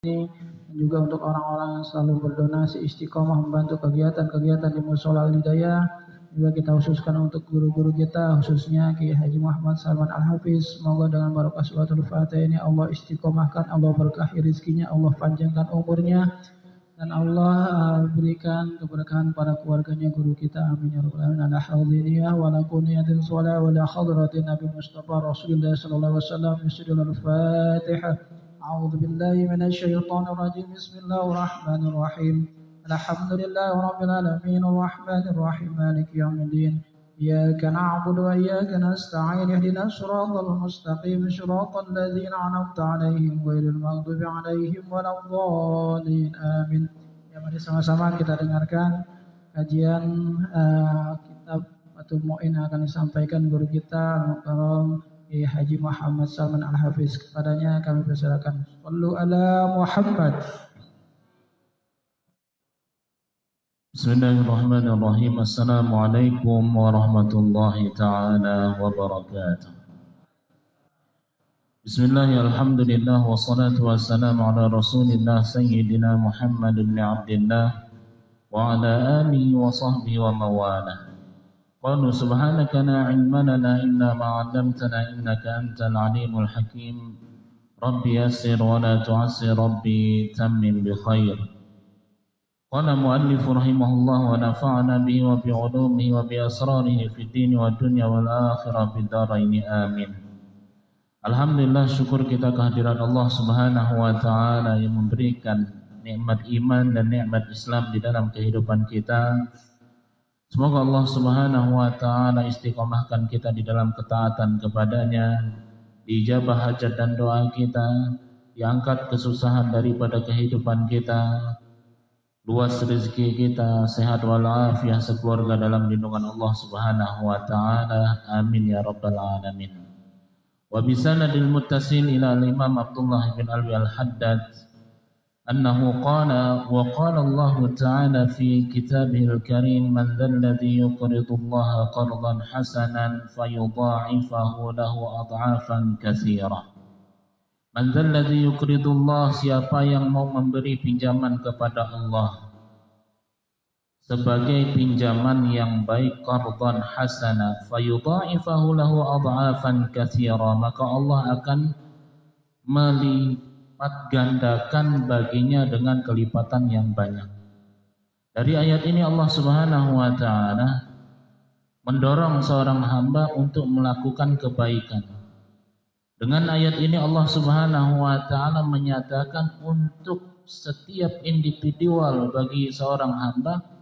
dan juga untuk orang-orang yang selalu berdonasi istiqomah membantu kegiatan-kegiatan di Mushola Al-Hidayah. Juga kita khususkan untuk guru-guru kita, khususnya Kiai Haji Muhammad Salman Al-Hafiz. Semoga dengan barokah suratul Fatihah ini Allah istiqomahkan, Allah berkahi rizkinya, Allah panjangkan umurnya, dan Allah berikan keberkahan pada keluarganya guru kita. Amin ya rabbal alamin. Ala hawdiniyah wa la kuniyatin sholah wa la hadratin Nabi Mustafa Rasulullah sallallahu alaihi wasallam. Bismillahil Fatihah. A'udzu billahi minasy syaithanir rajim. Bismillahirrahmanirrahim. Alhamdulillahi rabbil alamin arrahmanir rahim maliki yaumiddin. Iyyaka na'budu wa iyyaka nasta'in ihdinas siratal mustaqim siratal ladzina an'amta 'alaihim ghairil maghdubi 'alaihim waladdallin. Amin. Ya, mari sama-sama kita dengarkan kajian kitab Fathul Mu'in akan disampaikan guru kita Al-Mukarram Kiai Haji Muhammad Salman Al-Hafiz. Kepadanya kami persilakan. Shallu ala Muhammad. Bismillahirrahmanirrahim. Assalamualaikum warahmatullahi ta'ala wabarakatuh. Bismillahirrahmanirrahim. Wassalatu wassalamu ala rasulillah Sayyidina Muhammad ibn Abdillah wa ala alihi wa sahbihi wa mawalah. Qalu subhanaka la ilma lana illa ma 'allamtana innaka antal alimul hakim. Rabbi yassir wa la tu'assir, Rabbi tammim bi khair. Qala mu'allif rahimahullah wa nafa'ana bihi wa bi 'ulumihi wa bi asrarihi fid din wa dunya wal akhirah fid dharain amin. Alhamdulillah, syukur kita kehadiran Allah Subhanahu wa taala yang memberikan nikmat iman dan nikmat Islam di dalam kehidupan kita. Semoga Allah Subhanahu wa taala istiqomahkan kita di dalam ketaatan kepadanya, diijabah hajat dan doa kita, diangkat kesusahan daripada kehidupan kita, luas rezeki kita, sehat walafiat sekeluarga dalam lindungan Allah Subhanahu wa taala. Amin ya rabbal alamin. Wa bisanadil muttasil ila al-Imam Abdullah bin Alwi al-Haddad annahu qala wa qala Allah ta'ala fi kitabihil karim man dhal ladzi yuqridu Allah qardan hasanan fayudha'ifahu lahu ad'afan katsirah. Man dhal ladzi yuqridu Allah, siapa yang mau memberi pinjaman kepada Allah sebagai pinjaman yang baik, qardan hasana fayudha'ifahu lahu ad'afan katsira, maka Allah akan melipat gandakan baginya dengan kelipatan yang banyak. Dari ayat ini Allah Subhanahu wa taala mendorong seorang hamba untuk melakukan kebaikan. Dengan ayat ini Allah Subhanahu wa taala menyatakan untuk setiap individual bagi seorang hamba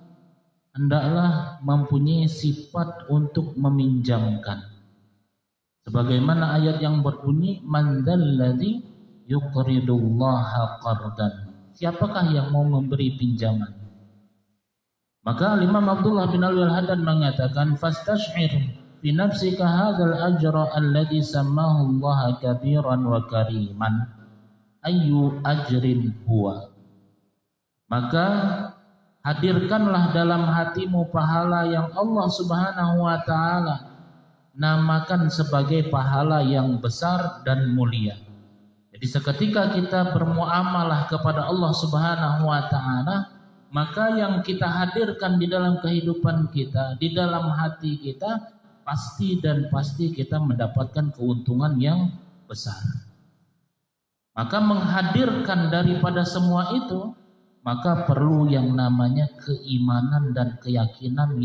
hendaklah mempunyai sifat untuk meminjamkan. Sebagaimana ayat yang berbunyi man dzalladzi yuqridullaha qardan. Siapakah yang mau memberi pinjaman? Maka Imam Abdullah bin Alwi al-Haddad mengatakan fastash'ir fi nafsika hadzal ajra alladhi sammahu Allah kabiran wa kariman ayyu ajrin huwa. Maka hadirkanlah dalam hatimu pahala yang Allah Subhanahu wa taala namakan sebagai pahala yang besar dan mulia. Jadi seketika kita bermuamalah kepada Allah Subhanahu wa taala, maka yang kita hadirkan di dalam kehidupan kita, di dalam hati kita, pasti dan pasti kita mendapatkan keuntungan yang besar. Maka menghadirkan daripada semua itu, maka perlu yang namanya keimanan dan keyakinan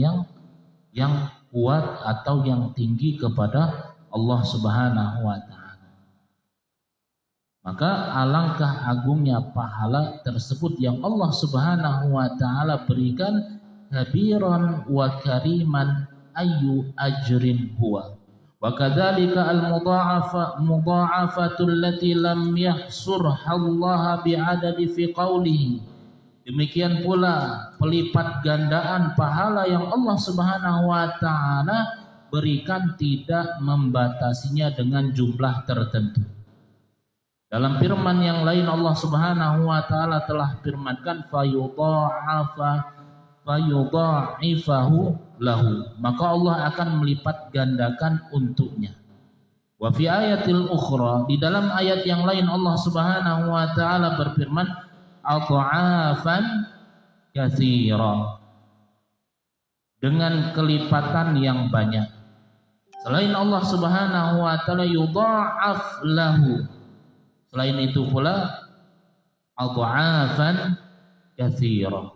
yang kuat atau yang tinggi kepada Allah Subhanahu wa taala. Maka alangkah agungnya pahala tersebut yang Allah Subhanahu wa taala berikan, kabiran wa kariman ayyu ajrin huwa. Wa kadzalika al-mudha'afatu allati lam yahsurha Allah bi'adadi fi qawlihi. Demikian pula pelipat gandaan pahala yang Allah Subhanahu wa taala berikan tidak membatasinya dengan jumlah tertentu. Dalam firman yang lain Allah Subhanahu wa taala telah firmankan fayudha'ifahu lahu, maka Allah akan melipat gandakan untuknya. Wa fi ayatil ukhra, di dalam ayat yang lain Allah Subhanahu wa taala berfirman, adha'afan katsira, dengan kelipatan yang banyak. Selain Allah Subhanahu wa taala yudha'af lahu, selain itu pula adha'afan katsira.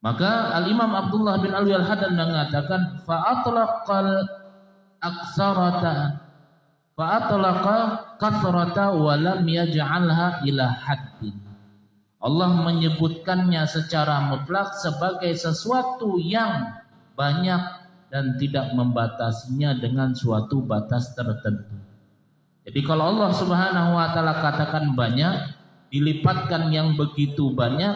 Maka Al-Imam Abdullah bin Alwi Al-Haddad mengatakan fa'atlaqal kathrata wa lam yaj'alha ila haddin. Allah menyebutkannya secara mutlak sebagai sesuatu yang banyak dan tidak membatasinya dengan suatu batas tertentu. Jadi kalau Allah Subhanahu wa taala katakan banyak, dilipatkan yang begitu banyak,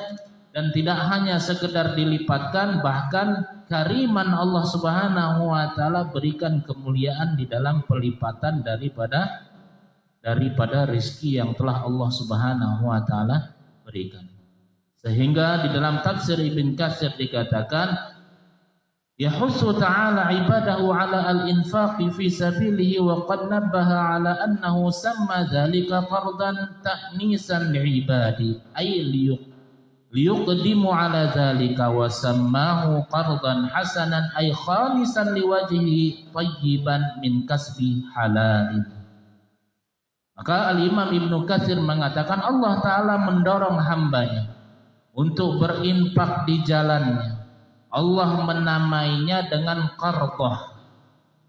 dan tidak hanya sekedar dilipatkan, bahkan kariman Allah Subhanahu wa taala berikan kemuliaan di dalam pelipatan daripada rizki yang telah Allah Subhanahu wa taala berikan. Sehingga di dalam tafsir Ibn Katsir dikatakan yahussu ta'ala ibadahu ala al-infaqi fi sabilihi wa qad nabbaha ala annahu samma dzalika qardan ta'nisan li'ibadi ay liyuqdimu ala dzalika wa sammahu qardan hasanan ay khalisan liwajhihi thayyiban min kasbi halalin. Maka Al-Imam Ibnu Katsir mengatakan Allah Ta'ala mendorong hambanya untuk berinfak di jalannya. Allah menamainya dengan qardah.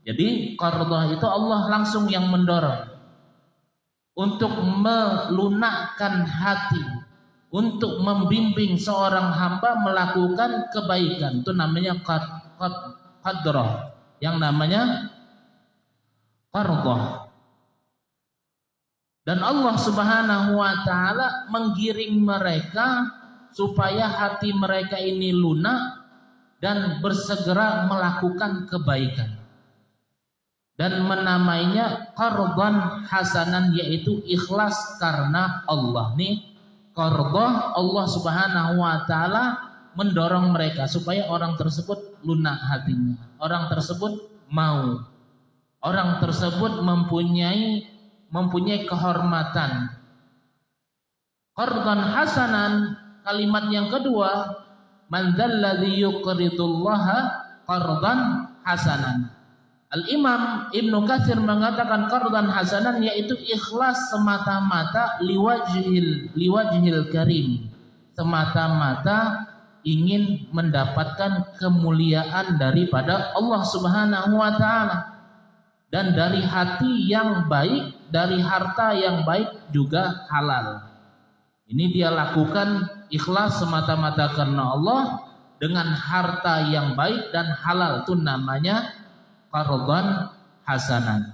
Jadi qardah itu Allah langsung yang mendorong untuk melunakkan hati, untuk membimbing seorang hamba melakukan kebaikan. Itu namanya qadrah, yang namanya qardah. Dan Allah Subhanahu wa taala menggiring mereka supaya hati mereka ini lunak dan bersegera melakukan kebaikan. Dan menamainya qardan hasanan, yaitu ikhlas karena Allah. Nih qardah, Allah Subhanahu wa taala mendorong mereka supaya orang tersebut lunak hatinya, orang tersebut mau, orang tersebut mempunyai kehormatan. Qardan hasanan, kalimat yang kedua, man dzalladzi yuqridullaha qardan hasanan. Al-Imam Ibnu Katsir mengatakan qardan hasanan yaitu ikhlas semata-mata liwajhil karim, semata-mata ingin mendapatkan kemuliaan daripada Allah Subhanahu wa taala, dan dari hati yang baik, dari harta yang baik juga halal. Ini dia lakukan ikhlas semata-mata karena Allah dengan harta yang baik dan halal, itu namanya qardan hasanan.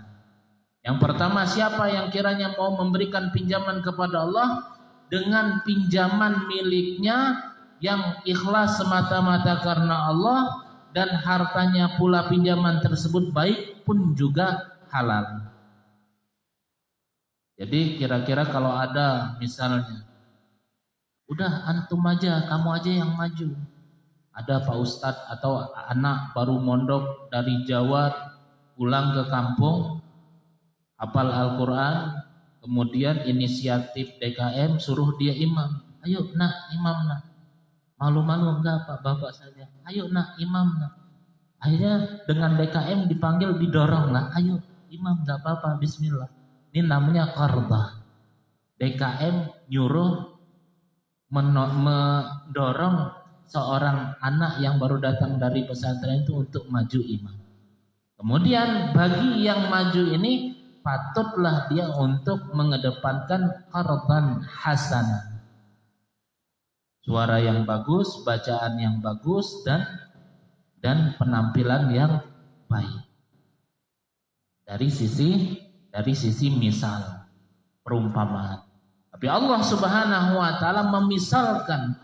Yang pertama, siapa yang kiranya mau memberikan pinjaman kepada Allah dengan pinjaman miliknya yang ikhlas semata-mata karena Allah, dan hartanya pula pinjaman tersebut baik pun juga halal. Jadi kira-kira kalau ada misalnya, udah antum aja, kamu aja yang maju. Ada Pak Ustadz atau anak baru mondok dari Jawa pulang ke kampung, hafal Al-Quran, kemudian inisiatif DKM suruh dia imam. Ayo nak, imam nak. Malu-malu enggak Pak, bapak saja. Ayo nak, imam nak. Akhirnya dengan DKM dipanggil, didorong lah. Ayo imam, enggak apa-apa, bismillah. Ini namanya qardah. DKM nyuruh mendorong seorang anak yang baru datang dari pesantren itu untuk maju imam. Kemudian bagi yang maju ini patutlah dia untuk mengedepankan qardan hasanah. Suara yang bagus, bacaan yang bagus, dan penampilan yang baik. Dari sisi misal, perumpamaan. Tapi Allah Subhanahu wa taala memisalkan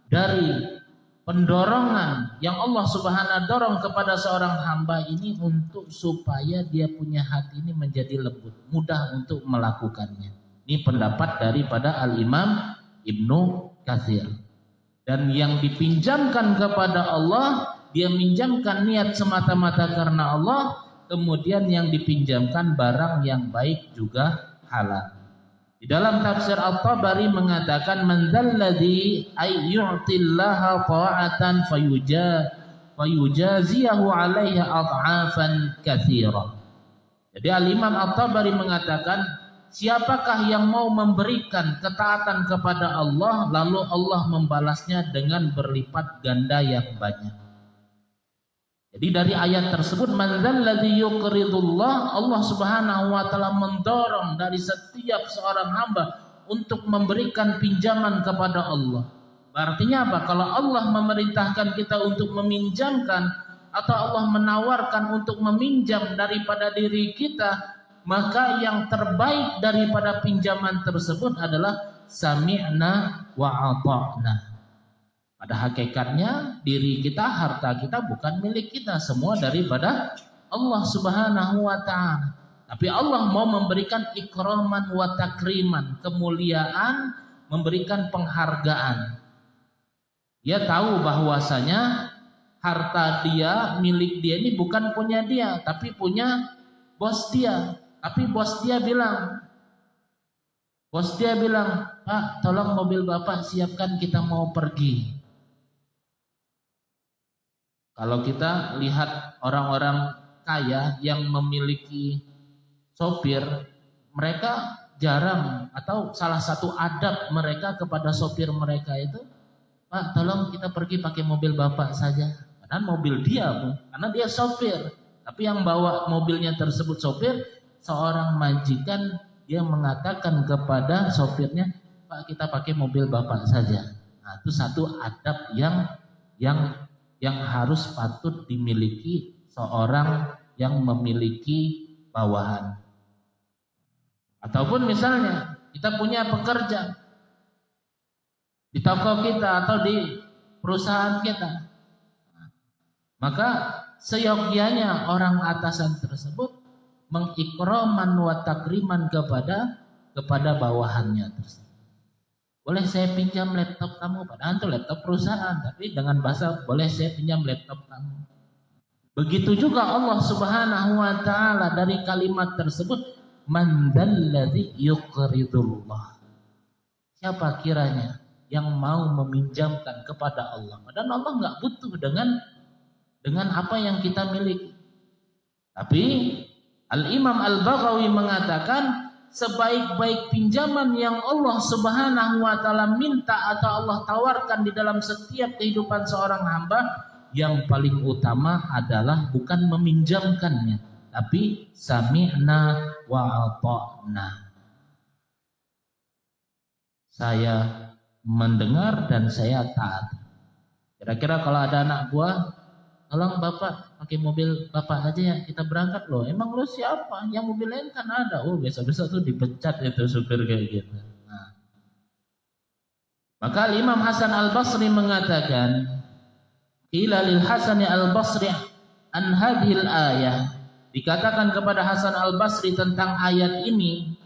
dari pendorongan yang Allah Subhanahu dorong kepada seorang hamba ini untuk supaya dia punya hati ini menjadi lembut, mudah untuk melakukannya. Ini pendapat daripada Al-Imam Ibnu Katsir. Dan yang dipinjamkan kepada Allah, dia minjamkan niat semata-mata karena Allah, kemudian yang dipinjamkan barang yang baik juga halal. Di dalam tafsir At-Tabari mengatakan man dzalladzi ay yu'tillaha ta'atan fayujaziyahu 'alaiha ad'afan katsira. Jadi Al-Imam At-Tabari mengatakan, siapakah yang mau memberikan ketaatan kepada Allah lalu Allah membalasnya dengan berlipat ganda yang banyak. Jadi dari ayat tersebut man dzalladzi yuqridullah, Allah Subhanahu wa taala mendorong dari setiap seorang hamba untuk memberikan pinjaman kepada Allah. Artinya apa? Kalau Allah memerintahkan kita untuk meminjamkan atau Allah menawarkan untuk meminjam daripada diri kita, maka yang terbaik daripada pinjaman tersebut adalah sami'na wa ata'na. Pada hakikatnya diri kita, harta kita bukan milik kita, semua daripada Allah Subhanahu wa taala. Tapi Allah mau memberikan ikraman wa takriman, kemuliaan, memberikan penghargaan. Dia tahu bahwasanya harta dia, milik dia ini bukan punya dia, tapi punya bos dia. Tapi bos dia bilang, "Pak, tolong mobil Bapak siapkan, kita mau pergi." Kalau kita lihat orang-orang kaya yang memiliki sopir, mereka jarang, atau salah satu adab mereka kepada sopir mereka itu, "Pak, tolong kita pergi pakai mobil Bapak saja." Padahal mobil dia, karena dia sopir. Tapi yang bawa mobilnya tersebut sopir, seorang majikan, dia mengatakan kepada sopirnya, "Pak, kita pakai mobil Bapak saja." Nah, itu satu adab yang harus patut dimiliki seorang yang memiliki bawahan. Ataupun misalnya kita punya pekerja di toko kita atau di perusahaan kita, maka seyogyanya orang atasan tersebut mengikroman wa takriman kepada bawahannya tersebut. Boleh saya pinjam laptop kamu? Padahal itu laptop perusahaan, tapi dengan bahasa, boleh saya pinjam laptop kamu. Begitu juga Allah Subhanahu wa taala dari kalimat tersebut, man dzalladzi yuqridullah. Siapa kiranya yang mau meminjamkan kepada Allah? Padahal Allah enggak butuh dengan apa yang kita miliki. Tapi Al-Imam Al-Baghawi mengatakan, sebaik-baik pinjaman yang Allah Subhanahu wa taala minta atau Allah tawarkan di dalam setiap kehidupan seorang hamba, yang paling utama adalah bukan meminjamkannya, tapi sami'na wa ata'na. Saya mendengar dan saya taat. Kira-kira kalau ada anak buah, "Tolong Bapak pakai mobil Bapak aja ya, kita berangkat loh." Emang lo siapa? Yang mobil lain kan ada. Oh, besok-besok tuh dipecat itu supir kayak gitu. Nah. Maka Imam Hasan Al-Basri mengatakan, qila lil Hasan Al-Basri an hadhil ayah. Dikatakan kepada Hasan Al-Basri tentang ayat ini,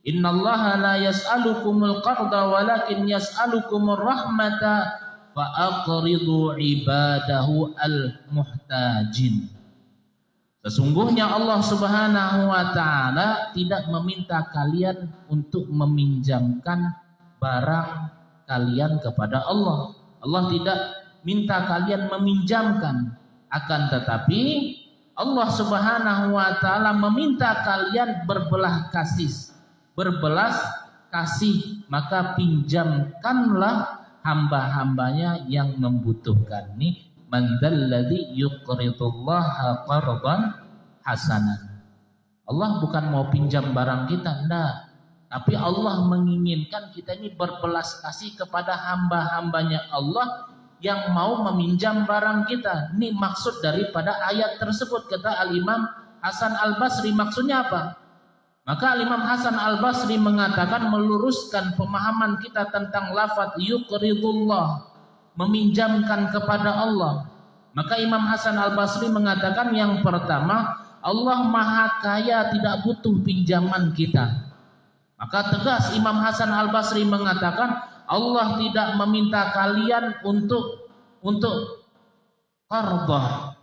"Innallaha la yas'alukumul qarda walakin yas'alukumur rahmata fa'aqridu ibadahu al-muhtajin." Sesungguhnya Allah Subhanahu wa taala tidak meminta kalian untuk meminjamkan barang kalian kepada Allah. Allah tidak minta kalian meminjamkan, akan tetapi Allah Subhanahu wa taala meminta kalian berbelas kasih, maka pinjamkanlah hamba-hambanya yang membutuhkan. Nih, man dzalladzi yuqridullaha qardan hasanan. Allah bukan mau pinjam barang kita, enggak. Tapi Allah menginginkan kita ini berbelas kasih kepada hamba-hambanya Allah yang mau meminjam barang kita. Ini maksud daripada ayat tersebut, kata Al-Imam Hasan Al-Basri. Maksudnya apa? Maka Imam Hasan Al-Basri mengatakan, meluruskan pemahaman kita tentang lafaz yuqridullah, meminjamkan kepada Allah. Maka Imam Hasan Al-Basri mengatakan, yang pertama, Allah Maha Kaya, tidak butuh pinjaman kita. Maka tegas Imam Hasan Al-Basri mengatakan, Allah tidak meminta kalian untuk qardah.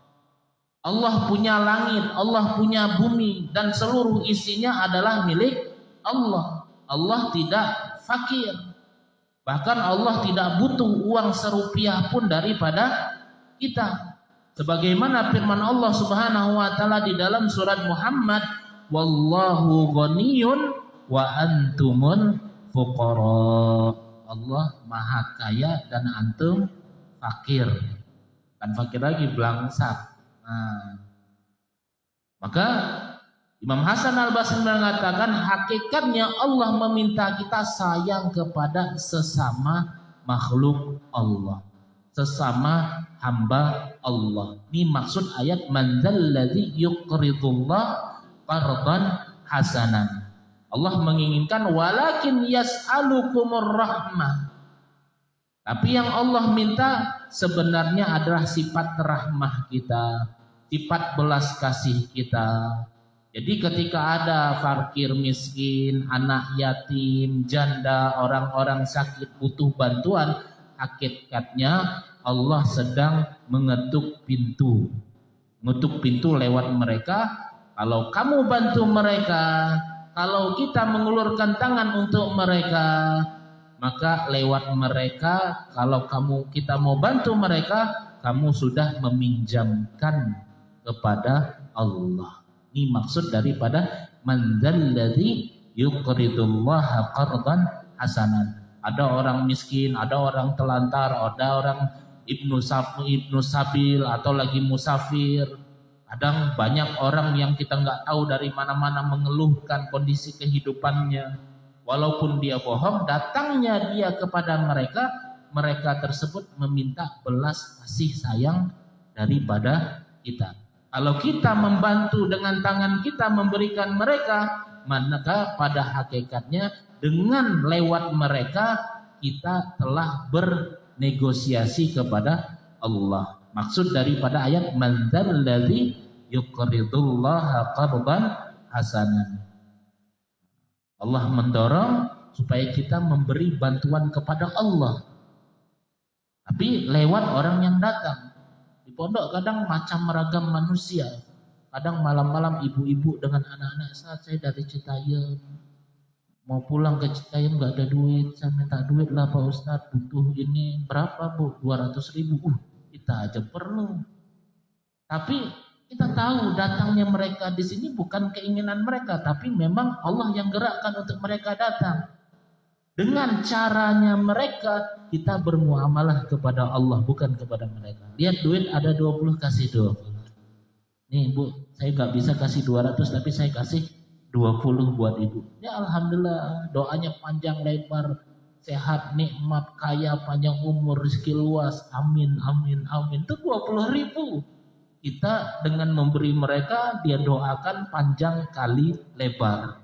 Allah punya langit, Allah punya bumi, dan seluruh isinya adalah milik Allah. Allah tidak fakir. Bahkan Allah tidak butuh uang serupiah pun daripada kita. Sebagaimana firman Allah Subhanahu wa taala di dalam surat Muhammad, wallahu ghaniyun wa antumul fuqara. Allah maha kaya dan antum fakir. Kan fakir lagi, belangsat. Nah, maka Imam Hasan Al-Basri mengatakan hakikatnya Allah meminta kita sayang kepada sesama makhluk Allah, sesama hamba Allah. Ini maksud ayat man dzalladzi yuqridullah qardan hasanan. Allah menginginkan walakin yas'alukumur rahmah. Tapi yang Allah minta sebenarnya adalah sifat rahmah kita, sifat belas kasih kita. Jadi ketika ada fakir miskin, anak yatim, janda, orang-orang sakit butuh bantuan, hakikatnya Allah sedang mengetuk pintu. Mengetuk pintu lewat mereka. Kalau kamu bantu mereka, kalau kita mengulurkan tangan untuk mereka, maka lewat mereka, kalau kita mau bantu mereka, kamu sudah meminjamkan kepada Allah. Ini maksud daripada man dzalladzi yuqridullaha qardan hasanan. Ada orang miskin, ada orang telantar, ada orang ibnu sabil atau lagi musafir. Kadang banyak orang yang kita nggak tahu dari mana-mana mengeluhkan kondisi kehidupannya. Walaupun dia bohong, datangnya dia kepada mereka, mereka tersebut meminta belas kasih sayang daripada kita. Kalau kita membantu dengan tangan kita memberikan mereka, maka pada hakikatnya dengan lewat mereka kita telah bernegosiasi kepada Allah. Maksud daripada ayat man dzalladzi yuqridullaha qardan hasanan. Allah mendorong supaya kita memberi bantuan kepada Allah. Tapi lewat orang yang datang. Di pondok kadang macam ragam manusia. Kadang malam-malam ibu-ibu dengan anak-anak, saya dari Citayam. Mau pulang ke Citayam gak ada duit. Saya minta duit lah Pak Ustadz, butuh ini. Berapa Bu? 200.000. Kita aja perlu. Tapi kita tahu datangnya mereka di sini bukan keinginan mereka, tapi memang Allah yang gerakkan untuk mereka datang. Dengan caranya mereka, kita bermuamalah kepada Allah, bukan kepada mereka. Lihat duit ada 20, kasih 20. Nih Bu, saya gak bisa kasih 200, tapi saya kasih 20 buat Ibu. Ya Alhamdulillah, doanya panjang lebar, sehat, nikmat, kaya, panjang umur, rezeki luas. Amin, amin, amin. Itu 20.000. Kita dengan memberi mereka, dia doakan panjang kali lebar.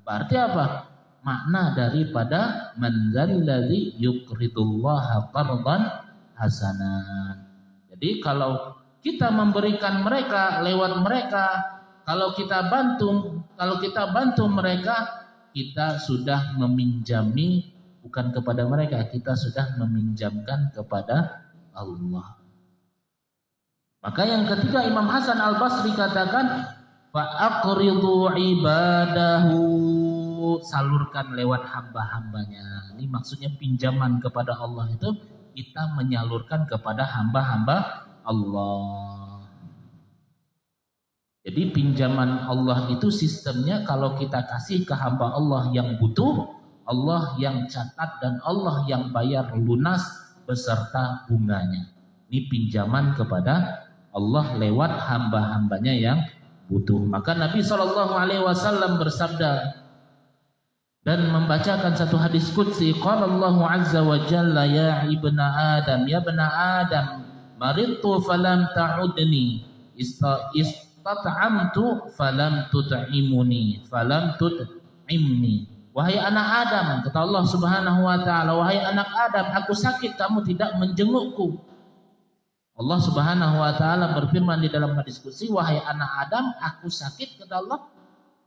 Berarti apa? Makna daripada man dzalladzi yuqridullaha qardan hasanan. Jadi kalau kita memberikan mereka lewat mereka, kalau kita bantu mereka, kita sudah meminjami bukan kepada mereka, kita sudah meminjamkan kepada Allah. Maka yang ketiga Imam Hasan Al-Basri katakan fa aqridu ibadahu, salurkan lewat hamba-hambanya. Ini maksudnya pinjaman kepada Allah itu kita menyalurkan kepada hamba-hamba Allah. Jadi pinjaman Allah itu sistemnya kalau kita kasih ke hamba Allah yang butuh, Allah yang catat dan Allah yang bayar lunas beserta bunganya. Ini pinjaman kepada Allah lewat hamba-hambanya yang butuh. Maka Nabi SAW bersabda dan membacakan satu hadis qudsi, qala Allah azza wa jalla ya ibna Adam, ya ibna Adam, maridtu falam ta'udni, istat'amtu falam tut'imuni, falam tut'imni. Wahai anak Adam, kata Allah Subhanahu wa taala, wahai anak Adam, aku sakit kamu tidak menjengukku. Allah Subhanahu wa taala berfirman di dalam hadis qudsi, wahai anak Adam, aku sakit kata Allah,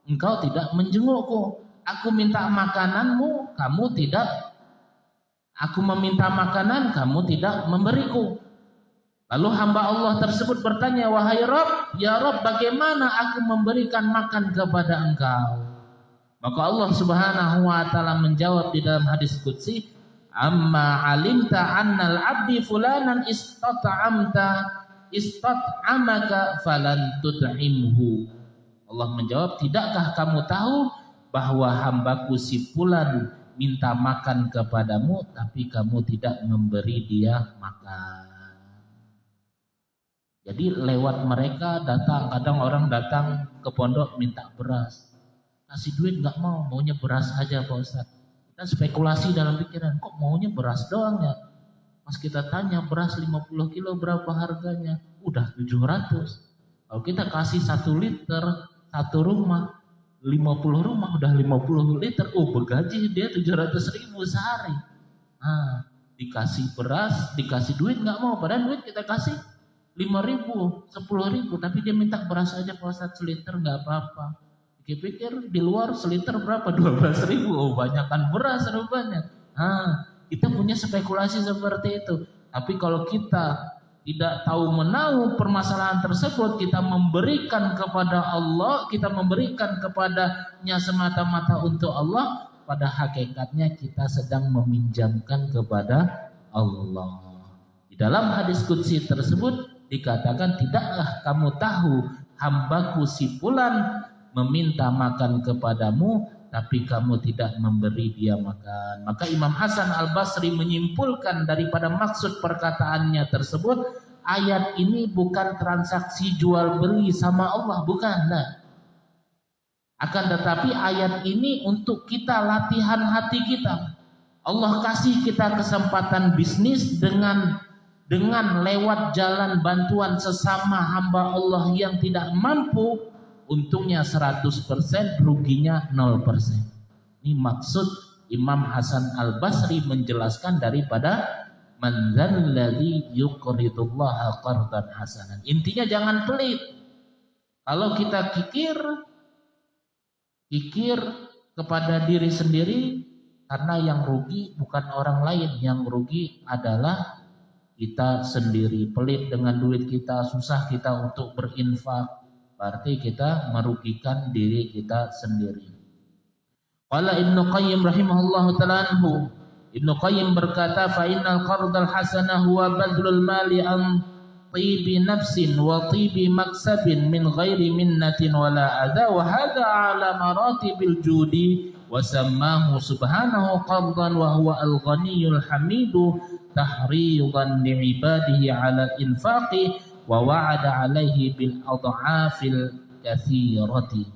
engkau tidak menjengukku. Aku minta makananmu, kamu tidak. Aku meminta makanan, kamu tidak memberiku. Lalu hamba Allah tersebut bertanya, wahai Rabb, ya Rabb, bagaimana aku memberikan makan kepada engkau? Maka Allah Subhanahu wa taala menjawab di dalam hadis qudsi, amma alimta annal abdi fulanan istat'amaka falan tut'imhu. Allah menjawab, tidakkah kamu tahu bahwa hambaku si fulan minta makan kepadamu tapi kamu tidak memberi dia makan. Jadi lewat mereka datang, kadang orang datang ke pondok minta beras, kasih duit nggak mau, maunya beras aja Pak Ustadz. Kita spekulasi dalam pikiran, kok maunya beras doang ya? Pas kita tanya beras 50 kilo berapa harganya? Udah 700. Kalau kita kasih 1 liter, satu rumah, 50 rumah udah 50 liter. Oh, bergaji dia 700.000 sehari. Nah, dikasih beras, dikasih duit nggak mau, padahal duit kita kasih 5.000, 10.000, tapi dia minta beras aja Pak Ustadz, seliter nggak apa-apa. Pikir-pikir di luar seliter berapa? 12.000. Oh, banyakkan beras rupanya. Kita punya spekulasi seperti itu. Tapi kalau kita tidak tahu menahu permasalahan tersebut, kita memberikan kepada Allah, kita memberikan kepadanya semata-mata untuk Allah, pada hakikatnya kita sedang meminjamkan kepada Allah. Di dalam hadis qudsi tersebut dikatakan, tidakkah kamu tahu hambaku si fulan meminta makan kepadamu tapi kamu tidak memberi dia makan. Maka Imam Hasan Al-Basri menyimpulkan daripada maksud perkataannya tersebut, ayat ini bukan transaksi jual beli sama Allah, bukan. Nah, akan tetapi ayat ini untuk kita latihan hati kita. Allah kasih kita kesempatan bisnis dengan lewat jalan bantuan sesama hamba Allah yang tidak mampu, untungnya 100%, ruginya 0%. Ini maksud Imam Hasan Al-Basri menjelaskan daripada man dzalladzi yuqridullaha qardan hasanan. Intinya jangan pelit. Kalau kita kikir kepada diri sendiri, karena yang rugi bukan orang lain, yang rugi adalah kita sendiri. Pelit dengan duit kita, susah kita untuk berinfak, berarti kita merugikan diri kita sendiri. Qala Ibnu Qayyim rahimahullahu ta'ala anhu, Ibnu Qayyim berkata, fa innal qardal hasanah huwa badlul mali an tibi nafsin wa tibi maksabin min ghairi minnatin wala adha, wa hadha ala maratibil judi wa sammahu subhanahu qardan wa huwa al-ghaniyyul hamidu tahridan li'ibadihi ala infaqi wa wa'ada alaihi bil adha'afil katsirati.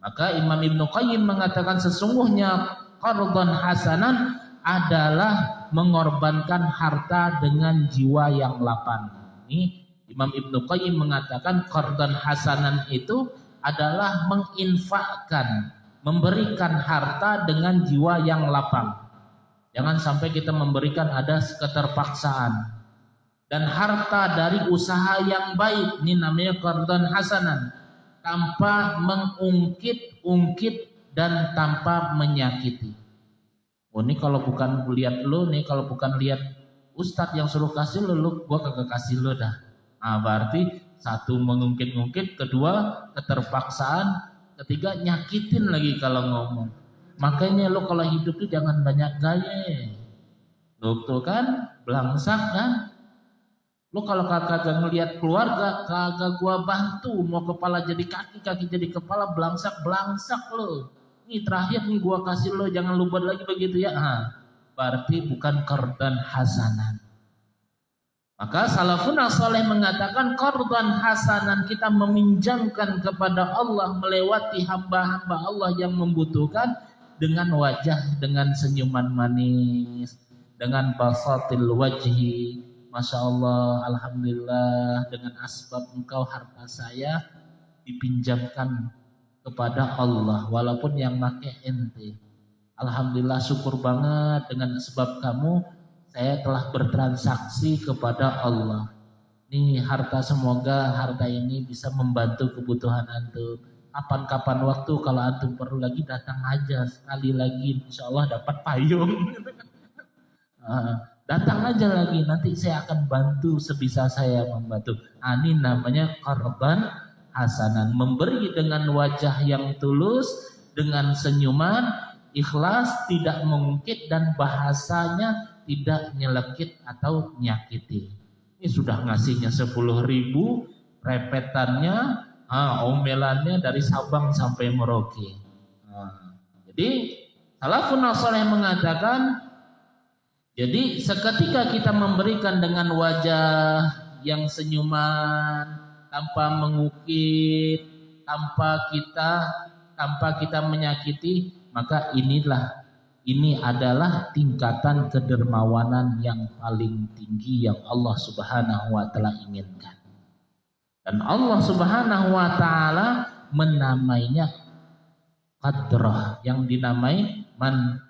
Maka Imam Ibnu Qayyim mengatakan sesungguhnya qardan hasanan adalah mengorbankan harta dengan jiwa yang lapang. Ini Imam Ibnu Qayyim mengatakan qardan hasanan itu adalah menginfakkan, memberikan harta dengan jiwa yang lapang. Jangan sampai kita memberikan ada keterpaksaan. Dan harta dari usaha yang baik, ini namanya qardan hasanan, tanpa mengungkit-ungkit dan tanpa menyakiti. Oh, ini kalau bukan lihat lo, nih kalau bukan lihat ustadz yang suruh kasih lo, gua kagak kasih lo dah. Nah, berarti satu mengungkit-ungkit, kedua keterpaksaan, ketiga nyakitin lagi kalau ngomong. Makanya lo kalau hidup tuh jangan banyak gaya. Lo tuh kan belangsak kan. Lo kalau kagak ngelihat keluarga, kagak gua bantu, mau kepala jadi kaki, kaki jadi kepala, belangsak lo. Ini terakhir nih gua kasih lo, jangan lu buat lagi begitu ya. Berarti bukan qardan hasanan. Maka salafun saleh mengatakan qardan hasanan, kita meminjamkan kepada Allah melewati hamba-hamba Allah yang membutuhkan dengan wajah, dengan senyuman manis, dengan basatil wajhi. Masya Allah, alhamdulillah, dengan asbab engkau harta saya dipinjamkan kepada Allah, walaupun yang pakai ente. Alhamdulillah, syukur banget dengan sebab kamu saya telah bertransaksi kepada Allah. Nih harta, semoga harta ini bisa membantu kebutuhan antum. Kapan-kapan waktu kalau antum perlu lagi datang aja sekali lagi, insya Allah dapat payung. Datang aja lagi, nanti saya akan bantu sebisa saya membantu. Ini namanya qardan hasanan, memberi dengan wajah yang tulus, dengan senyuman, ikhlas, tidak mengungkit, dan bahasanya tidak nyelekit atau nyakiti. Ini sudah ngasihnya 10.000, repetannya, omelannya dari Sabang sampai Merauke. Jadi salafun saleh mengatakan, jadi seketika kita memberikan dengan wajah yang senyuman, tanpa mengukit, tanpa kita menyakiti, maka ini adalah tingkatan kedermawanan yang paling tinggi yang Allah Subhanahu wa taala inginkan. Dan Allah Subhanahu wa taala menamainya qadrah, yang dinamai man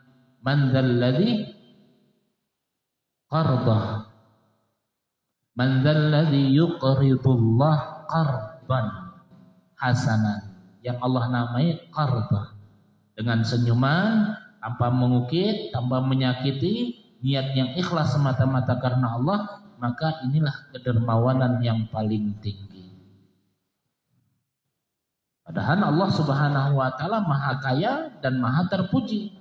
dzalladzi qardah, man dzalladzi yuqridullah qardan hasanan, yang Allah namai qardah, dengan senyuman, tanpa mengukit, tanpa menyakiti, niat yang ikhlas semata-mata karena Allah, maka inilah kedermawanan yang paling tinggi. Padahal Allah Subhanahu wa taala Maha Kaya dan Maha Terpuji.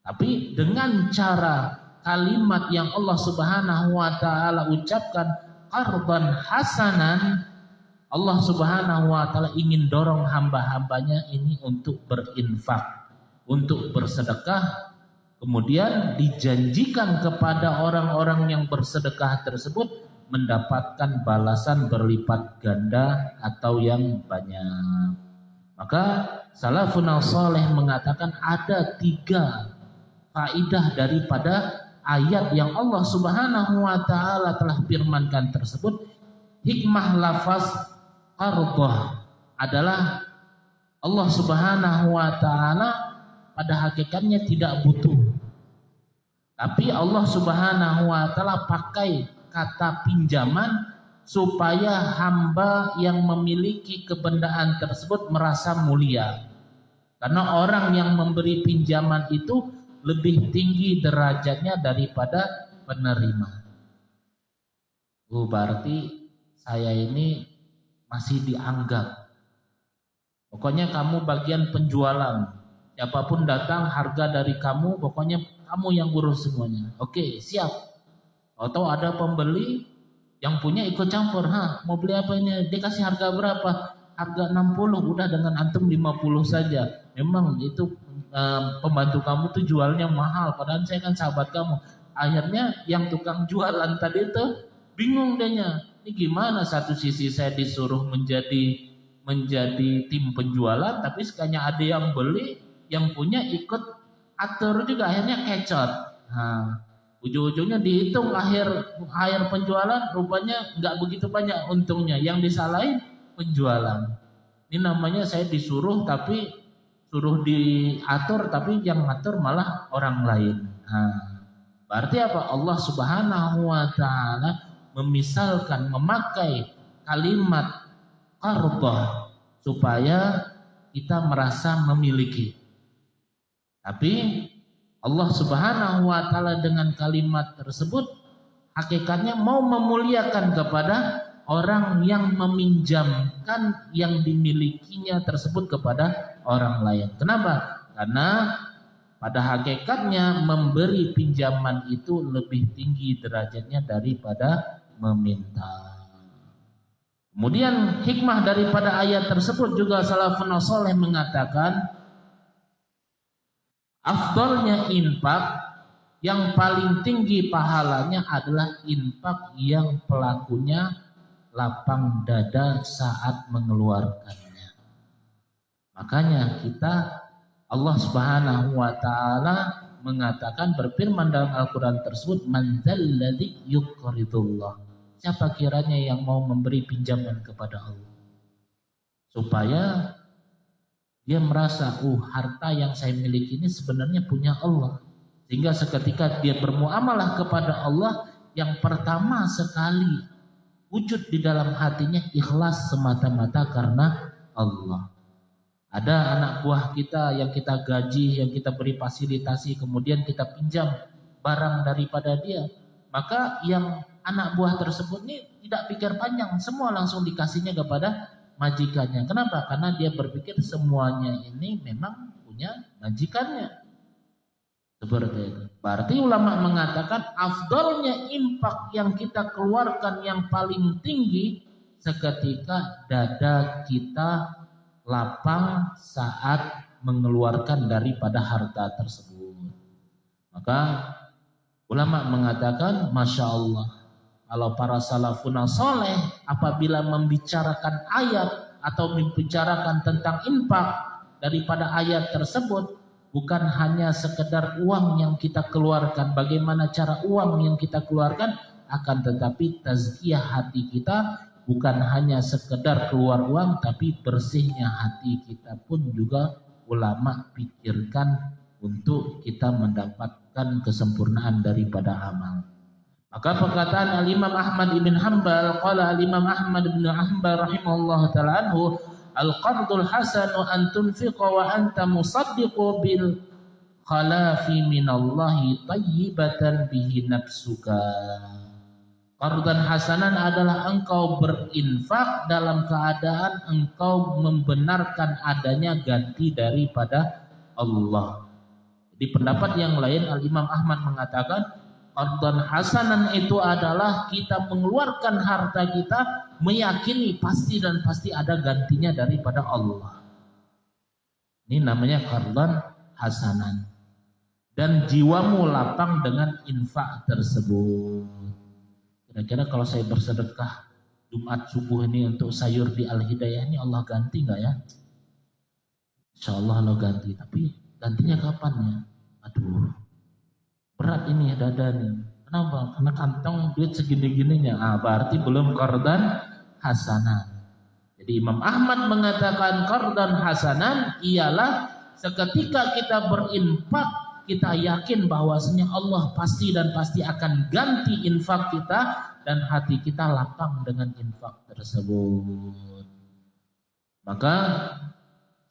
Tapi dengan cara kalimat yang Allah Subhanahu wa taala ucapkan, qardan hasanan, Allah Subhanahu wa taala ingin dorong hamba-hambanya ini untuk berinfak, untuk bersedekah, kemudian dijanjikan kepada orang-orang yang bersedekah tersebut mendapatkan balasan berlipat ganda atau yang banyak. Maka salafun saleh mengatakan ada 3 faidah daripada ayat yang Allah Subhanahu wa taala telah firmankan tersebut. Hikmah lafaz qardah adalah Allah Subhanahu wa taala pada hakikatnya tidak butuh. Tapi Allah Subhanahu wa taala pakai kata pinjaman supaya hamba yang memiliki kebendaan tersebut merasa mulia. Karena orang yang memberi pinjaman itu lebih tinggi derajatnya daripada penerima. Berarti saya ini masih dianggap. Pokoknya kamu bagian penjualan. Siapapun datang harga dari kamu, pokoknya kamu yang urus semuanya. Oke, siap. Atau ada pembeli yang punya ikut campur, mau beli apa ini? Dia kasih harga berapa? Harga 60, udah dengan antum 50 saja. Memang itu pembantu kamu tuh jualnya mahal, padahal saya kan sahabat kamu. Akhirnya yang tukang jualan tadi itu bingung dehnya. Ini gimana, satu sisi saya disuruh menjadi tim penjualan, tapi sekalinya ada yang beli, yang punya ikut atur juga, akhirnya kecot. Ujung-ujungnya dihitung akhir penjualan, rupanya nggak begitu banyak untungnya. Yang disalahin penjualan. Ini namanya saya disuruh tapi suruh diatur, tapi yang ngatur malah orang lain. Berarti apa? Allah Subhanahu wa taala memisalkan, memakai kalimat qardah supaya kita merasa memiliki. Tapi Allah Subhanahu wa taala dengan kalimat tersebut hakikatnya mau memuliakan kepada orang yang meminjamkan yang dimilikinya tersebut kepada orang lain. Kenapa? Karena pada hakikatnya memberi pinjaman itu lebih tinggi derajatnya daripada meminta. Kemudian hikmah daripada ayat tersebut juga salafun saleh mengatakan, afdalnya infak, yang paling tinggi pahalanya adalah infak yang pelakunya lapang dada saat mengeluarkannya. Makanya Allah Subhanahu wa taala mengatakan, berfirman dalam Al-Qur'an tersebut, man dzalladzi yuqridullah. Siapa kiranya yang mau memberi pinjaman kepada Allah, supaya dia merasa, harta yang saya miliki ini sebenarnya punya Allah. Sehingga seketika dia bermuamalah kepada Allah, yang pertama sekali wujud di dalam hatinya ikhlas semata-mata karena Allah. Ada anak buah kita yang kita gaji, yang kita beri fasilitasi, kemudian kita pinjam barang daripada dia. maka yang anak buah tersebut ini tidak pikir panjang, semua langsung dikasihnya kepada majikannya. Kenapa? Karena dia berpikir semuanya ini memang punya majikannya. Seperti itu. Berarti ulama mengatakan afdalnya infak yang kita keluarkan yang paling tinggi seketika dada kita lapang saat mengeluarkan daripada harta tersebut. Maka ulama mengatakan, Masya Allah, kalau para salafun saleh apabila membicarakan ayat atau membicarakan tentang infak daripada ayat tersebut, bukan hanya sekedar uang yang kita keluarkan, bagaimana cara uang yang kita keluarkan, akan tetapi tazkiyah hati kita, bukan hanya sekedar keluar uang, tapi bersihnya hati kita pun juga ulama pikirkan untuk kita mendapatkan kesempurnaan daripada amal. Maka perkataan Al-Imam Ahmad ibn Hanbal, qala Al-Imam Ahmad ibn Hanbal rahimahullah ta'ala anhu, al-qardul hasanu an tunfiqa wa anta musaddiqu bil khalafi minallahi tayyibatan bihi nafsuka. Qardan hasanan adalah engkau berinfak dalam keadaan engkau membenarkan adanya ganti daripada Allah. Di pendapat yang lain Al-Imam Ahmad mengatakan qardan hasanan itu adalah kita mengeluarkan harta kita meyakini pasti dan pasti ada gantinya daripada Allah. Ini namanya qardan hasanan. Dan jiwamu lapang dengan infak tersebut. Kira-kira kalau saya bersedekah Jumat subuh ini untuk sayur di Al-Hidayah ini Allah ganti nggak ya? Insya Allah Allah ganti. Tapi gantinya kapan ya? Aduh, berat ini ya dada nih. Kenapa? Karena kantong duit segini-gininya. Berarti belum qardan hasanan. Jadi Imam Ahmad mengatakan qardan hasanan ialah seketika kita berinfak, kita yakin bahwasanya Allah pasti dan pasti akan ganti infak kita dan hati kita lapang dengan infak tersebut. Maka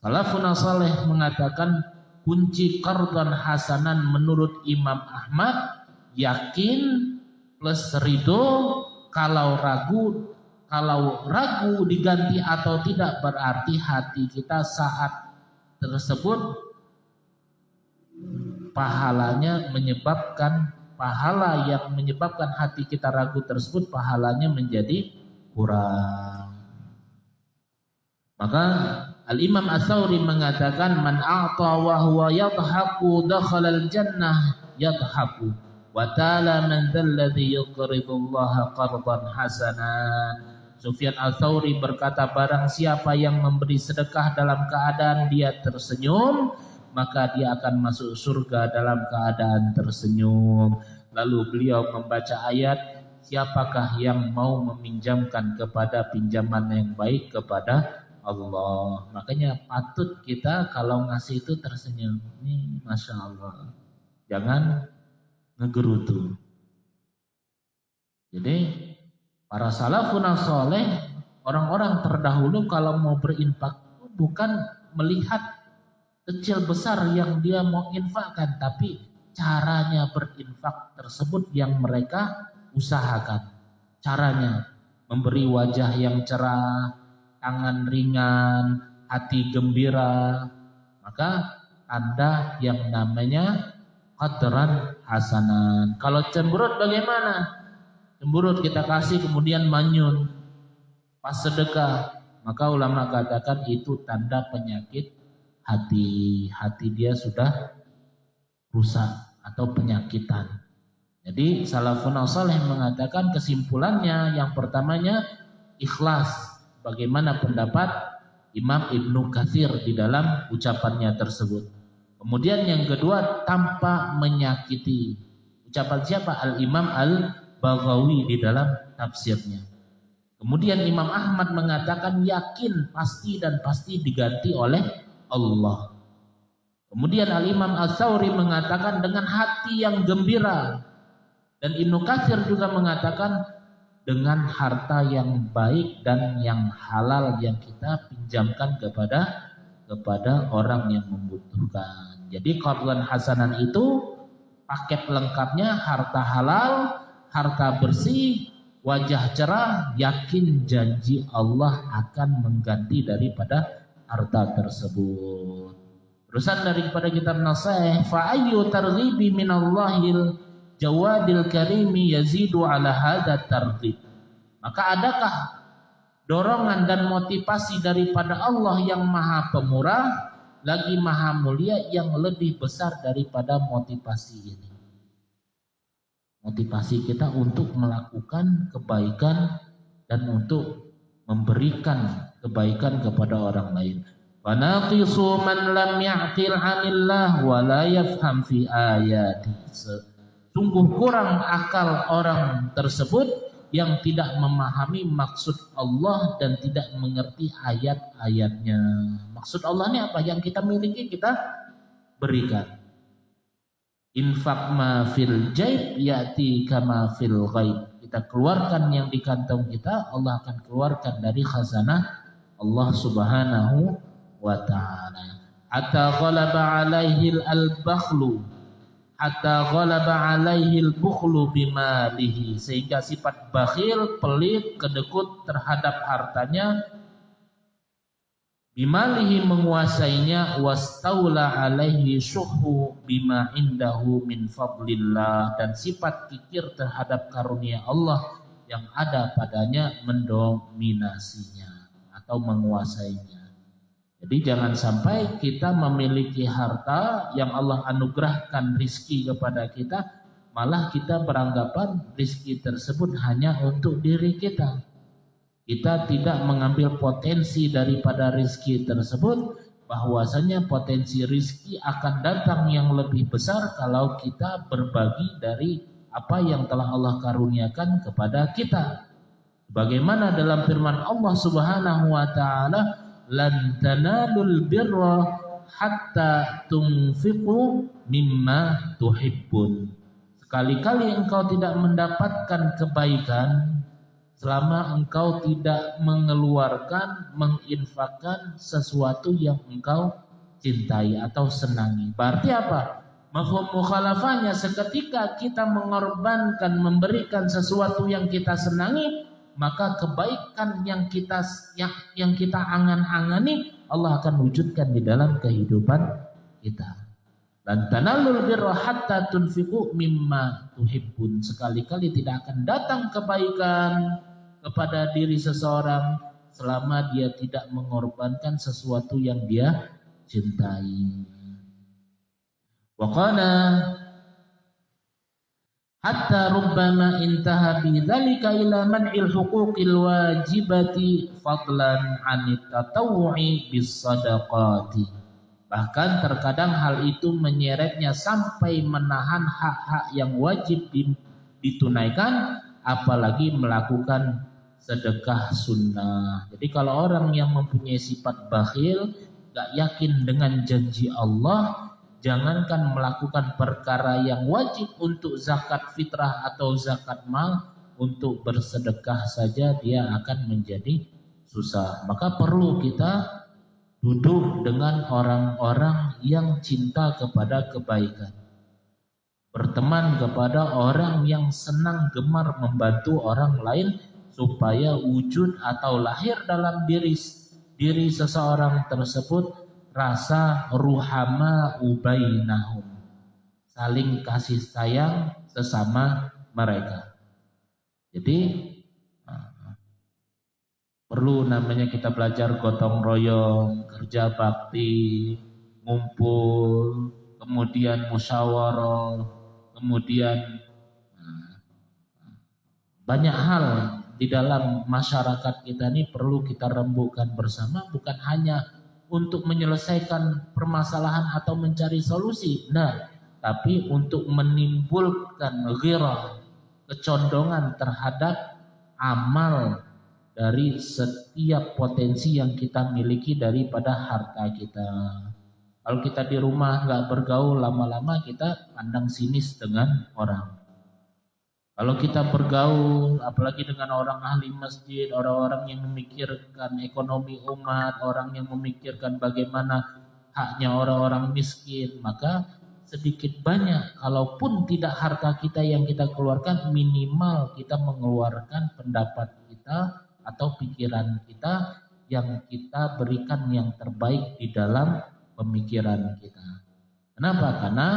salafun saleh mengatakan kunci qardan hasanan menurut Imam Ahmad yakin plus ridho. Kalau ragu diganti atau tidak berarti hati kita saat tersebut pahala yang menyebabkan hati kita ragu tersebut pahalanya menjadi kurang. Maka Al-Imam Ats-Tsauri mengatakan man a'ta wa huwa yadhaku dakhala al-jannah yadhaku wa ta'ala man dzalladzi yuqridullaha qardan hasanan. Sufyan Ats-Tsauri berkata barang siapa yang memberi sedekah dalam keadaan dia tersenyum, maka dia akan masuk surga dalam keadaan tersenyum. Lalu beliau membaca ayat, siapakah yang mau meminjamkan kepada pinjaman yang baik kepada Allah. Makanya patut kita kalau ngasih itu tersenyum. Ini Masya Allah. Jangan ngegerutu. Jadi para salafun saleh, orang-orang terdahulu kalau mau berinfak bukan melihat kecil besar yang dia mau infakkan, tapi caranya berinfak tersebut yang mereka usahakan. Caranya memberi wajah yang cerah, tangan ringan, hati gembira, maka tanda yang namanya qadran hasanan. Kalau cemberut bagaimana? Cemberut kita kasih kemudian manyun pas sedekah, maka ulama katakan itu tanda penyakit hati dia sudah rusak atau penyakitan. Jadi salafun saleh mengatakan kesimpulannya yang pertamanya ikhlas. Bagaimana pendapat Imam Ibnu Katsir di dalam ucapannya tersebut. Kemudian yang kedua tanpa menyakiti. Ucapan siapa? Al-Imam Al-Baghawi di dalam tafsirnya. Kemudian Imam Ahmad mengatakan yakin pasti dan pasti diganti oleh Allah. Kemudian Al-Imam Ats-Tsauri mengatakan dengan hati yang gembira. Dan Ibnu Katsir juga mengatakan dengan harta yang baik dan yang halal yang kita pinjamkan kepada orang yang membutuhkan. Jadi qardan hasanan itu paket lengkapnya harta halal, harta bersih, wajah cerah, yakin janji Allah akan mengganti daripada harta tersebut. Terusan daripada kitab Nasaih, fa ayyu targhibi minallahil jawadil karimi yazidu ala hadza targhib. Maka adakah dorongan dan motivasi daripada Allah yang maha pemurah lagi maha mulia yang lebih besar daripada motivasi ini? Motivasi kita untuk melakukan kebaikan dan untuk memberikan kebaikan kepada orang lain. Wanaqisu man lam ya'qil 'anillah wa la yafham fi ayati. Sungguh kurang akal orang tersebut yang tidak memahami maksud Allah dan tidak mengerti ayat-ayatnya. Maksud Allah ini apa? Yang kita miliki kita berikan. Infak ma fil jaib ya'ti kama fil ghaib. Kita keluarkan yang di kantong kita, Allah akan keluarkan dari khazanah Allah Subhanahu wa ta'ala. Hatta ghalaba alaihi al-bakhlu, hatta ghalaba alaihi al-bukhlu bimalihi, sehingga sifat bakhil, pelit, kedekut terhadap hartanya, bimalihi menguasainya, wastaula alaihi syuhu bima indahu min fadlillah, dan sifat kikir terhadap karunia Allah yang ada padanya mendominasinya atau menguasainya. Jadi jangan sampai kita memiliki harta yang Allah anugerahkan rizki kepada kita, malah kita beranggapan rizki tersebut hanya untuk diri kita. Kita tidak mengambil potensi daripada rizki tersebut, bahwasanya potensi rizki akan datang yang lebih besar kalau kita berbagi dari apa yang telah Allah karuniakan kepada kita. Bagaimana dalam firman Allah Subhanahu wa ta'ala, lan tanalul birra hatta tunfiqu mimma tuhibbun. Sekali-kali engkau tidak mendapatkan kebaikan selama engkau tidak mengeluarkan, menginfakkan sesuatu yang engkau cintai atau senangi. Berarti apa? Mafhum mukhalafahnya, seketika kita mengorbankan, memberikan sesuatu yang kita senangi, maka kebaikan yang kita angan-angani Allah akan wujudkan di dalam kehidupan kita. Dan tanalul birra hatta tunfiqu mimma tuhibbun. Sekali-kali tidak akan datang kebaikan kepada diri seseorang selama dia tidak mengorbankan sesuatu yang dia cintai. Wa qala hatta rubbama intaha bidzalika ila man'il huquqil wajibati fadlan 'anit tatawwu'i bis sadaqati. Bahkan terkadang hal itu menyeretnya sampai menahan hak-hak yang wajib ditunaikan, apalagi melakukan sedekah sunnah. Jadi kalau orang yang mempunyai sifat bakhil, gak yakin dengan janji Allah, jangankan melakukan perkara yang wajib untuk zakat fitrah atau zakat mal, untuk bersedekah saja dia akan menjadi susah. Maka perlu kita duduk dengan orang-orang yang cinta kepada kebaikan, berteman kepada orang yang senang gemar membantu orang lain, supaya wujud atau lahir dalam diri seseorang tersebut rasa ruhama ubainahum, saling kasih sayang sesama mereka. Jadi perlu namanya kita belajar gotong royong, kerja bakti, ngumpul, kemudian musyawarah, kemudian banyak hal di dalam masyarakat kita ini perlu kita rembukan bersama, bukan hanya untuk menyelesaikan permasalahan atau mencari solusi, tapi untuk menimbulkan ghirah, kecondongan terhadap amal dari setiap potensi yang kita miliki daripada harta kita. Kalau kita di rumah nggak bergaul, lama-lama kita pandang sinis dengan orang. Kalau kita bergaul, apalagi dengan orang ahli masjid, orang-orang yang memikirkan ekonomi umat, orang yang memikirkan bagaimana haknya orang-orang miskin, maka sedikit banyak, kalaupun tidak harta kita yang kita keluarkan, minimal kita mengeluarkan pendapat kita atau pikiran kita yang kita berikan yang terbaik di dalam pemikiran kita. Kenapa? Karena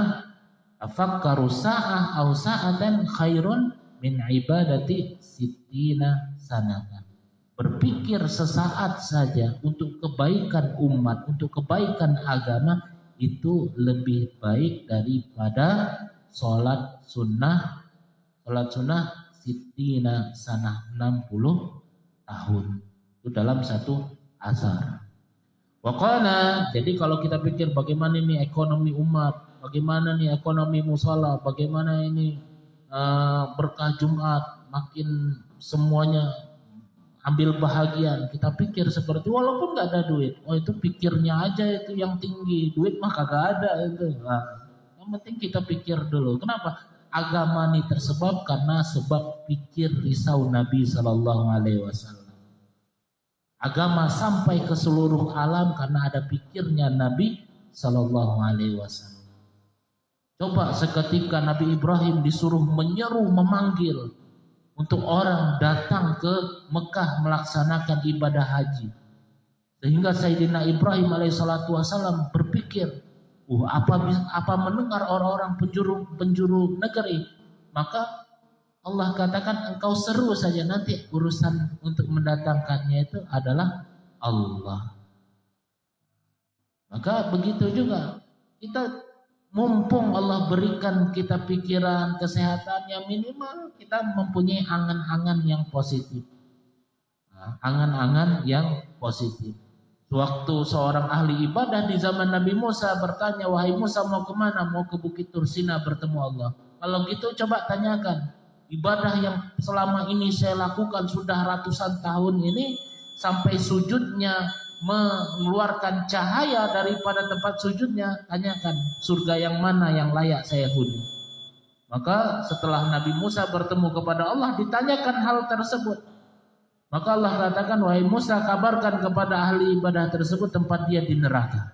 afakkaru sa'ah aw sa'atan khairun min ibadati sittina sanatan. Berpikir sesaat saja untuk kebaikan umat, untuk kebaikan agama, itu lebih baik daripada sholat sunnah sittina sanah 60 tahun. Itu dalam satu asar. Waqala, jadi kalau kita pikir bagaimana ini ekonomi umat, bagaimana ini ekonomi musala, bagaimana ini berkah Jumat, makin semuanya ambil bahagian, kita pikir seperti walaupun nggak ada duit, oh itu pikirnya aja itu yang tinggi, duit mah kagak ada itu. Nah, yang penting kita pikir dulu. Kenapa? Agama ini tersebab karena sebab pikir risau Nabi Sallallahu Alaihi Wasallam. Agama sampai ke seluruh alam karena ada pikirnya Nabi Sallallahu Alaihi Wasallam. Coba seketika Nabi Ibrahim disuruh menyeru, memanggil untuk orang datang ke Mekah melaksanakan ibadah haji. Sehingga Sayyidina Ibrahim alaihissalatu wassalam berpikir, apa mendengar orang-orang penjuru negeri. Maka Allah katakan engkau seru saja, nanti urusan untuk mendatangkannya itu adalah Allah. Maka begitu juga kita, mumpung Allah berikan kita pikiran, kesehatan yang minimal, kita mempunyai angan-angan yang positif. Angan-angan yang positif. Waktu seorang ahli ibadah di zaman Nabi Musa bertanya, wahai Musa mau kemana? Mau ke Bukit Tursina bertemu Allah. Kalau gitu coba tanyakan, ibadah yang selama ini saya lakukan sudah ratusan tahun ini, sampai sujudnya mengeluarkan cahaya daripada tempat sujudnya, tanyakan surga yang mana yang layak saya huni. Maka setelah Nabi Musa bertemu kepada Allah, ditanyakan hal tersebut. Maka Allah katakan, wahai Musa, kabarkan kepada ahli ibadah tersebut tempat dia di neraka.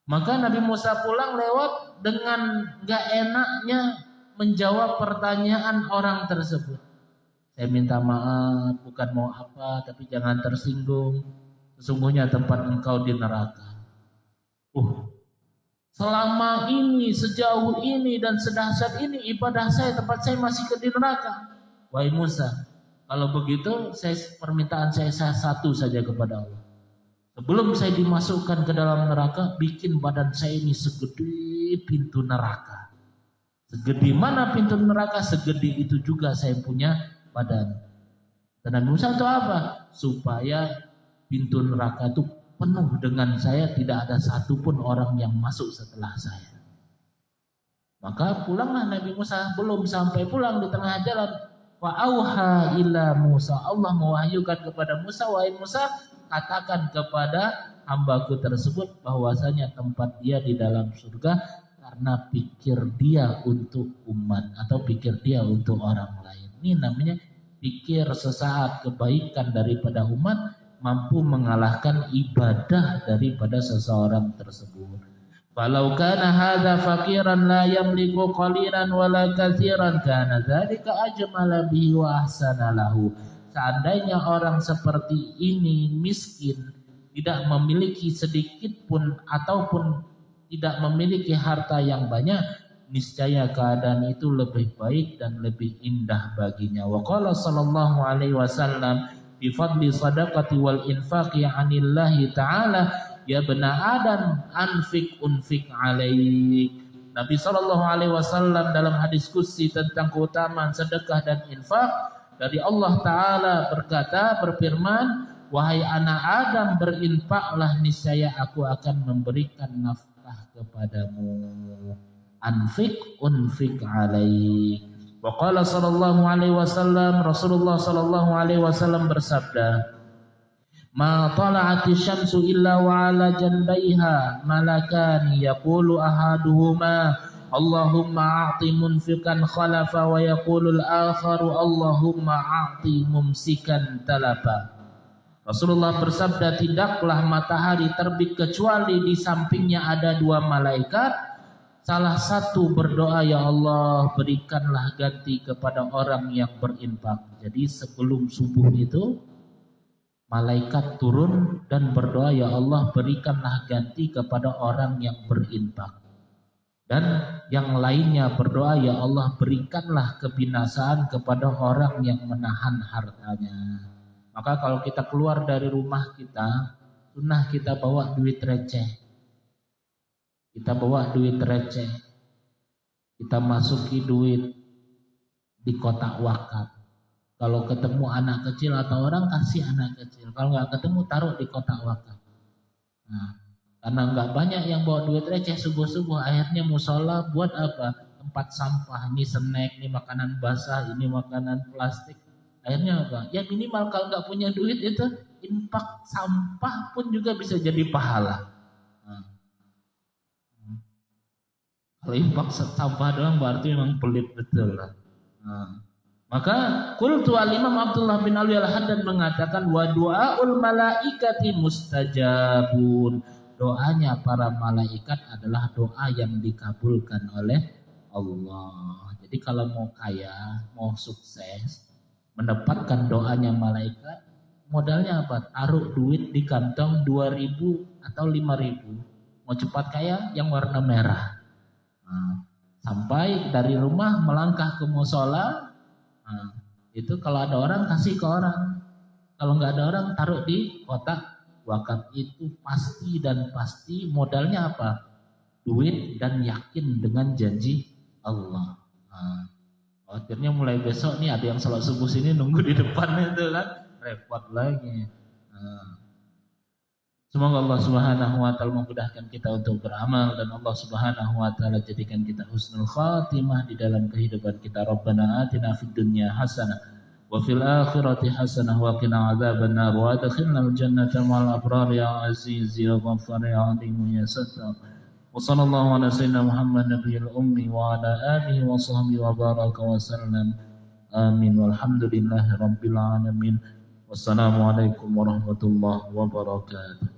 Maka Nabi Musa pulang lewat dengan gak enaknya menjawab pertanyaan orang tersebut. Saya minta maaf, bukan mau apa, tapi jangan tersinggung. Sesungguhnya tempat engkau di neraka. Selama ini, sejauh ini dan sedahsyat ini ibadah saya, tempat saya masih di neraka. Wahai Musa, kalau begitu permintaan saya satu saja kepada Allah. Sebelum saya dimasukkan ke dalam neraka, bikin badan saya ini segede pintu neraka. Segede mana pintu neraka, segede itu juga saya punya badan. Dan Nabi Musa itu apa? Supaya pintu neraka itu penuh dengan saya, tidak ada satupun orang yang masuk setelah saya. Maka pulanglah Nabi Musa, belum sampai pulang di tengah jalan, fa'auha ila Musa, Allah mewahyukan kepada Musa, wahai Musa, katakan kepada hambaku tersebut bahwasanya tempat dia di dalam surga karena pikir dia untuk umat atau pikir dia untuk orang lain. Ini namanya pikir sesaat kebaikan daripada umat mampu mengalahkan ibadah daripada seseorang tersebut. Walau kana hadza faqiran la yamliku qalilan wala katsiran kana dzalika ajmala bihi wa ahsana lahu. Seandainya orang seperti ini miskin, tidak memiliki sedikit pun ataupun tidak memiliki harta yang banyak, niscaya keadaan itu lebih baik dan lebih indah baginya. Wa qala sallallahu alaihi wasallam bi fadli sadaqati wal infaqi 'anillahi ta'ala, ya bena Adam anfik unfik alaik. Nabi sallallahu alaihi wasallam dalam hadis qudsi tentang keutamaan sedekah dan infak dari Allah taala berfirman, wahai anak Adam, berinfaklah, niscaya aku akan memberikan nafkah kepadamu. Anfik unfik alaik. Wa qala sallallahu alaihi wasallam, Rasulullah sallallahu alaihi wasallam bersabda, ma tala'ati syamsu illa wa ala janbaiha malakani yaqulu ahaduhuma Allahumma a'ti munfiqan khalafa wa yaqulu al-akharu Allahumma a'ti mumsikan talafa. Rasulullah bersabda, tidaklah matahari terbit kecuali di sampingnya ada dua malaikat, salah satu berdoa, ya Allah berikanlah ganti kepada orang yang berinfak. Jadi sebelum subuh itu malaikat turun dan berdoa, ya Allah berikanlah ganti kepada orang yang berinfak. Dan yang lainnya berdoa, ya Allah berikanlah kebinasaan kepada orang yang menahan hartanya. Maka kalau kita keluar dari rumah kita, sunnah kita bawa duit receh. Kita bawa duit receh, kita masuki duit di kotak wakaf. Kalau ketemu anak kecil atau orang, kasih anak kecil. Kalau nggak ketemu, taruh di kotak wakaf. Nah, karena nggak banyak yang bawa duit receh subuh-subuh, akhirnya musola buat apa? Tempat sampah, ini snack, ini makanan basah, ini makanan plastik. Akhirnya apa? Ya minimal kalau nggak punya duit itu, infak sampah pun juga bisa jadi pahala. Kalau infak sampah doang berarti memang pelit betul lah. Maka qultu al-Imam Abdullah bin Ali al-Haddad mengatakan wa du'aul malaikati mustajabun. Doanya para malaikat adalah doa yang dikabulkan oleh Allah. Jadi kalau mau kaya, mau sukses, mendapatkan doanya malaikat, modalnya apa? Taruh duit di kantong 2.000 atau 5.000. Mau cepat kaya yang warna merah. Sampai dari rumah melangkah ke musola, itu kalau ada orang kasih ke orang, kalau nggak ada orang taruh di kotak wakaf. Itu pasti dan pasti modalnya apa? Duit dan yakin dengan janji Allah. Akhirnya mulai besok nih ada yang sholat subuh sini nunggu di depan itu kan, repot lagi. Semoga Allah Subhanahu wa taala memudahkan kita untuk beramal dan Allah Subhanahu wa taala jadikan kita husnul khatimah di dalam kehidupan kita. Rabbana atina fid dunya hasanah wa fil akhirati hasanah wa qina adzabannar wa adkhilnal jannata ma'al abrar ya aziz ya ghaffar ya alim ya sattar. Wa sallallahu ala sayyidina Muhammad nabiyil ummi wa ala alihi wa sahbihi wa baraka wa sallam. Amin walhamdulillahi rabbil alamin. Wassalamualaikum warahmatullahi wabarakatuh.